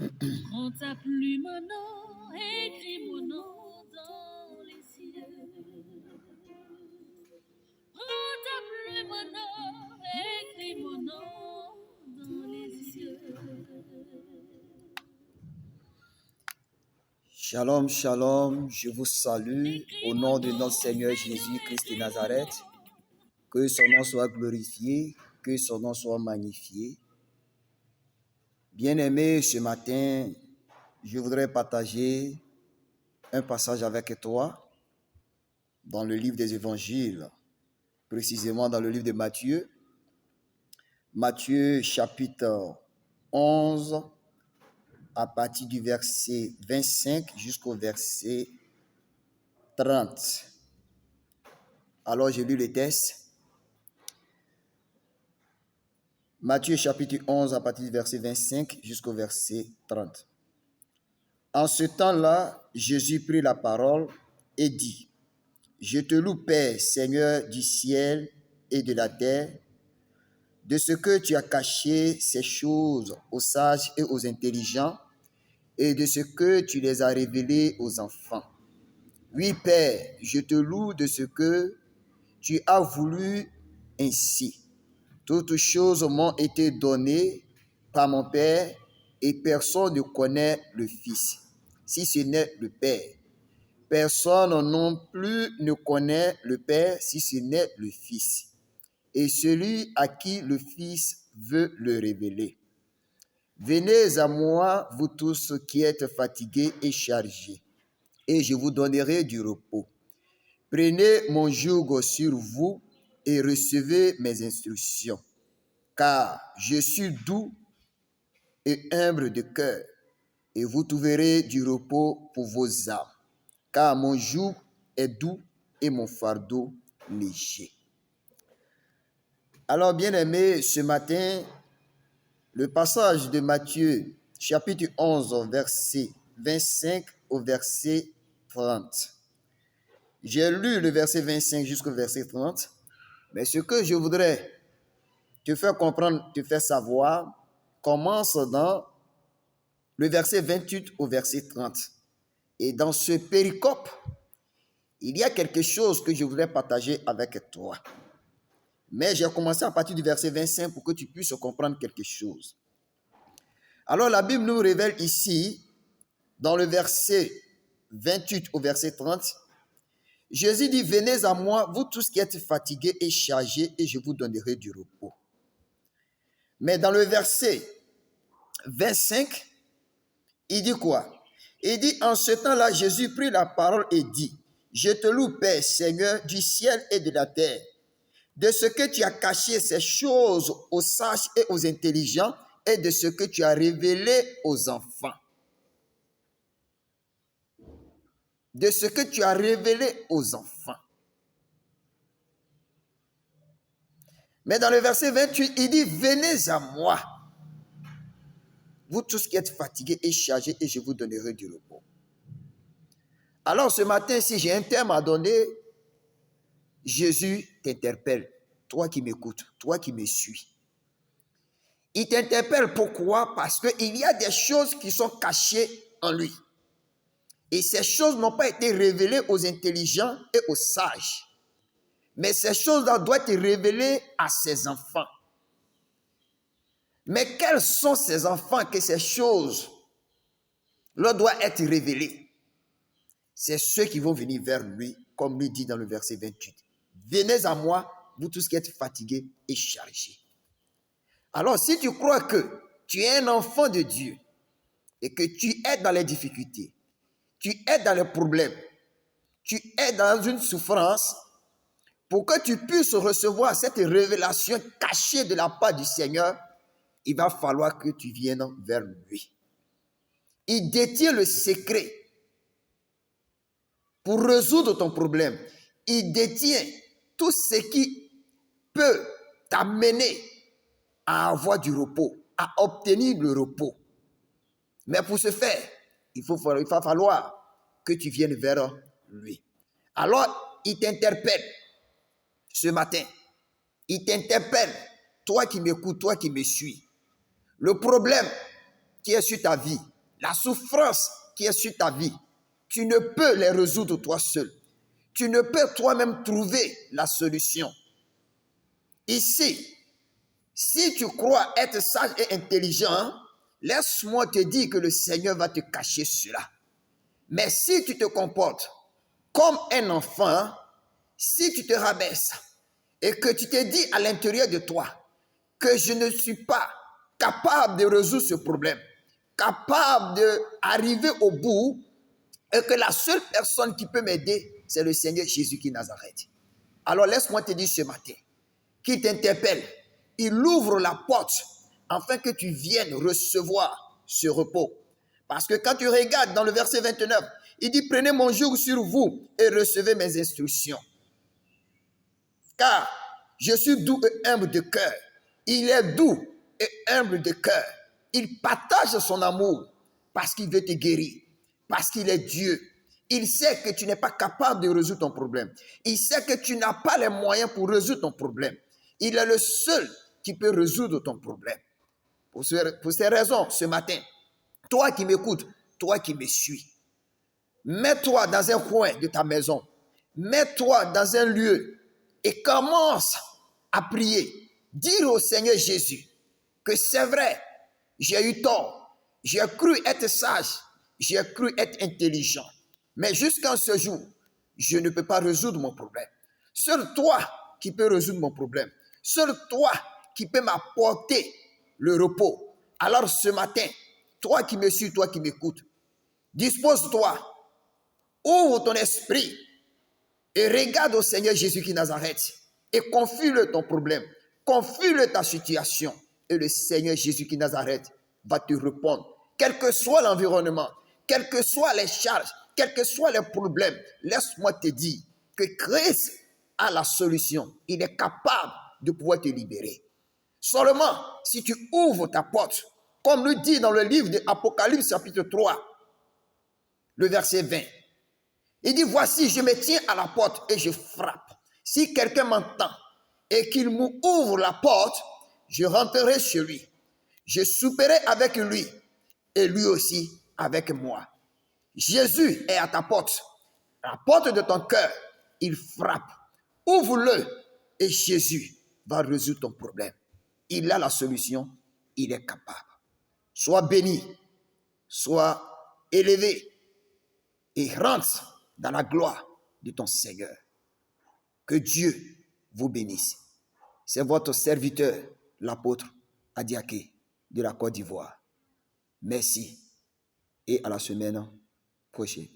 Prends ta plume en or, écris mon nom dans les cieux. Prends ta plume en or, écris mon nom dans les cieux. Shalom, shalom, je vous salue au nom de notre Seigneur Jésus-Christ de Nazareth. Que son nom soit glorifié, que son nom soit magnifié. Bien-aimé, ce matin, je voudrais partager un passage avec toi dans le livre des évangiles, précisément dans le livre de Matthieu. Matthieu chapitre 11, à partir du verset 25 jusqu'au verset 30. Alors, j'ai lu le texte. Matthieu chapitre 11 à partir du verset 25 jusqu'au verset 30. En ce temps-là, Jésus prit la parole et dit, « Je te loue, Père, Seigneur du ciel et de la terre, de ce que tu as caché ces choses aux sages et aux intelligents, et de ce que tu les as révélées aux enfants. Oui, Père, je te loue de ce que tu as voulu ainsi. Toutes choses m'ont été données par mon Père, et personne ne connaît le Fils, si ce n'est le Père. Personne non plus ne connaît le Père, si ce n'est le Fils, et celui à qui le Fils veut le révéler. Venez à moi, vous tous qui êtes fatigués et chargés, et je vous donnerai du repos. Prenez mon joug sur vous et recevez mes instructions, car je suis doux et humble de cœur, et vous trouverez du repos pour vos âmes, car mon joug est doux et mon fardeau léger. Alors, bien-aimés, ce matin, le passage de Matthieu, chapitre 11, verset 25 au verset 30. J'ai lu le verset 25 jusqu'au verset 30, mais ce que je voudrais te faire comprendre, te faire savoir, commence dans le verset 28 au verset 30. Et dans ce péricope, il y a quelque chose que je voudrais partager avec toi. Mais j'ai commencé à partir du verset 25 pour que tu puisses comprendre quelque chose. Alors la Bible nous révèle ici, dans le verset 28 au verset 30, Jésus dit, « Venez à moi, vous tous qui êtes fatigués et chargés, et je vous donnerai du repos. » Mais dans le verset 25, il dit quoi? Il dit, en ce temps-là, Jésus prit la parole et dit, « Je te loue, Père, Seigneur du ciel et de la terre, de ce que tu as caché ces choses aux sages et aux intelligents, et de ce que tu as révélé aux enfants. » De ce que tu as révélé aux enfants. Mais dans le verset 28, il dit, « Venez à moi, vous tous qui êtes fatigués et chargés, et je vous donnerai du repos. » Alors ce matin, si j'ai un thème à donner, Jésus t'interpelle, toi qui m'écoutes, toi qui me suis. Il t'interpelle pourquoi? Parce qu'il y a des choses qui sont cachées en lui. Et ces choses n'ont pas été révélées aux intelligents et aux sages. Mais ces choses-là doivent être révélées à ses enfants. Mais quels sont ces enfants que ces choses leur doivent être révélées? C'est ceux qui vont venir vers lui, comme lui dit dans le verset 28. Venez à moi, vous tous qui êtes fatigués et chargés. Alors, si tu crois que tu es un enfant de Dieu et que tu es dans les difficultés, tu es dans les problèmes, tu es dans une souffrance, pour que tu puisses recevoir cette révélation cachée de la part du Seigneur, il va falloir que tu viennes vers lui. Il détient le secret pour résoudre ton problème. Il détient tout ce qui peut t'amener à avoir du repos, à obtenir le repos. Mais pour ce faire, il va falloir que tu viennes vers lui. Alors, il t'interpelle ce matin. Il t'interpelle, toi qui m'écoutes, toi qui me suis. Le problème qui est sur ta vie, la souffrance qui est sur ta vie, tu ne peux les résoudre toi seul. Tu ne peux toi-même trouver la solution. Ici, si tu crois être sage et intelligent, laisse-moi te dire que le Seigneur va te cacher cela. Mais si tu te comportes comme un enfant, si tu te rabaisses et que tu te dis à l'intérieur de toi que je ne suis pas capable de résoudre ce problème, capable d'arriver au bout, et que la seule personne qui peut m'aider, c'est le Seigneur Jésus qui est Nazareth. Alors laisse-moi te dire ce matin, qu'il t'interpelle, il ouvre la porte afin que tu viennes recevoir ce repos. Parce que quand tu regardes dans le verset 29, il dit, prenez mon joug sur vous et recevez mes instructions. Car je suis doux et humble de cœur. Il est doux et humble de cœur. Il partage son amour parce qu'il veut te guérir, parce qu'il est Dieu. Il sait que tu n'es pas capable de résoudre ton problème. Il sait que tu n'as pas les moyens pour résoudre ton problème. Il est le seul qui peut résoudre ton problème. Pour ces raisons, ce matin, toi qui m'écoutes, toi qui me suis, mets-toi dans un coin de ta maison, mets-toi dans un lieu et commence à prier. Dire au Seigneur Jésus que c'est vrai, j'ai eu tort, j'ai cru être sage, j'ai cru être intelligent, mais jusqu'à ce jour, je ne peux pas résoudre mon problème. Seul toi qui peux résoudre mon problème. Seul toi qui peux m'apporter le repos. Alors ce matin, toi qui me suis, toi qui m'écoutes, dispose-toi, ouvre ton esprit et regarde au Seigneur Jésus qui est Nazareth et confie-le ton problème, confie-le ta situation et le Seigneur Jésus qui est Nazareth va te répondre. Quel que soit l'environnement, quelles que soient les charges, quels que soient les problèmes, laisse-moi te dire que Christ a la solution. Il est capable de pouvoir te libérer. Seulement, si tu ouvres ta porte, comme nous dit dans le livre de Apocalypse chapitre 3, le verset 20, il dit, voici, je me tiens à la porte et je frappe. Si quelqu'un m'entend et qu'il m'ouvre la porte, je rentrerai chez lui. Je souperai avec lui et lui aussi avec moi. Jésus est à ta porte, à la porte de ton cœur. Il frappe. Ouvre-le et Jésus va résoudre ton problème. Il a la solution, il est capable. Sois béni, sois élevé et rentre dans la gloire de ton Seigneur. Que Dieu vous bénisse. C'est votre serviteur, l'apôtre Adiaké de la Côte d'Ivoire. Merci et à la semaine prochaine.